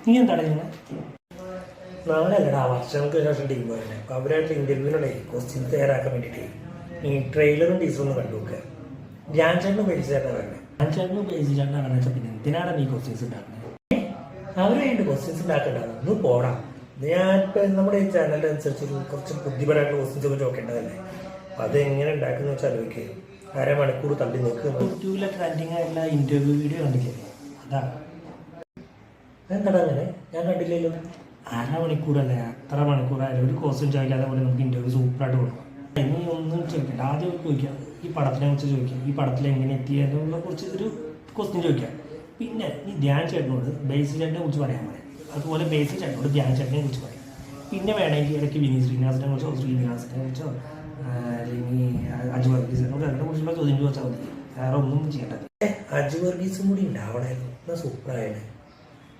നീ എന്താണ് ഇങ്ങനെ നാളെ അല്ലടാ വർഷങ്ങൾക്ക് ശേഷം ടീം പോയല്ലേ അപ്പോൾ അവരായിട്ട് ഇൻ്റർവ്യൂവിനുള്ള ക്വസ്റ്റ്യൻ തയ്യാറാക്കാൻ വേണ്ടിയിട്ട് ഈ ട്രെയിലറും ടീച്ചറും കണ്ടു നോക്കുക. ധ്യാൻ ചേട്ടനും പേജിച്ചേട്ടനാണ് പറഞ്ഞത്. ധ്യാൻ ചേട്ടനും പേജിച്ചേട്ടനാണ് പറഞ്ഞാൽ വെച്ചാൽ പിന്നെ എന്തിനാണ് നീ ക്വസ്റ്റ്യൻസ് ഉണ്ടാക്കുന്നത്? അവരായിട്ട് ക്വസ്റ്റ്യൻസ് ഉണ്ടാക്കേണ്ടത് ഒന്ന് പോടാം. ഞാൻ ഇപ്പം നമ്മുടെ ഈ ചാനലിൻ്റെ അനുസരിച്ച് കുറച്ച് ബുദ്ധിപരമായിട്ടുള്ള ക്വസ്റ്റ്യൻസ് ഒക്കെ ചോദിക്കേണ്ടതല്ലേ. അപ്പം അതെങ്ങനെ ഉണ്ടാക്കുന്ന വെച്ചാൽ ആലോചിക്കുക. അരമണിക്കൂർ തള്ളി നോക്കുക. യൂട്യൂബിലെ ട്രെൻഡിങ് ആയിട്ടുള്ള ഇൻ്റർവ്യൂ വീഡിയോ കണ്ടില്ലേ? അതാണ് എന്താടാ അങ്ങനെ ഞാൻ കണ്ടില്ലല്ലോ. അരമണിക്കൂറല്ലേ, അത്ര മണിക്കൂറായാലും ഒരു ക്വസ്റ്റ്യൻ ചോദിക്കാതെ പോലെ നമുക്ക് ഇൻ്റർവ്യൂ സൂപ്പറായിട്ട് കൊടുക്കാം. ഇനി ഒന്നും ചോദിക്കണ്ട, ആദ്യം ചോദിക്കാം ഈ പടത്തിനെ കുറിച്ച് ചോദിക്കാം, ഈ പടത്തിൽ എങ്ങനെ എത്തിയതിനെ കുറിച്ച് ഒരു ക്വസ്റ്റ്യൻ ചോദിക്കാം. പിന്നെ ഈ ധ്യാൻ ചേട്ടനോട് ബേസിൽ ചേട്ടനെ കുറിച്ച് പറയാൻ പറയാം. അതുപോലെ ബേസിൽ ചേട്ടനോട് ധ്യാൻ ചേട്ടനെ കുറിച്ച് പറയാം. പിന്നെ വേണമെങ്കിൽ ഇടയ്ക്ക് വിനീത് ശ്രീനിവാസനെ കുറിച്ചോ ശ്രീനിവാസനെ കുറിച്ചോ അല്ലെങ്കിൽ അജു വർഗീസിനോട് അതിനെ കുറിച്ചുള്ള ചോദ്യം ചോദിച്ചാൽ മതി. വേറെ ഒന്നും ചെയ്യേണ്ടത്. അജു വർഗീസും കൂടി ഉണ്ടാവണമായിരുന്നു, എന്നാൽ സൂപ്പറായത്.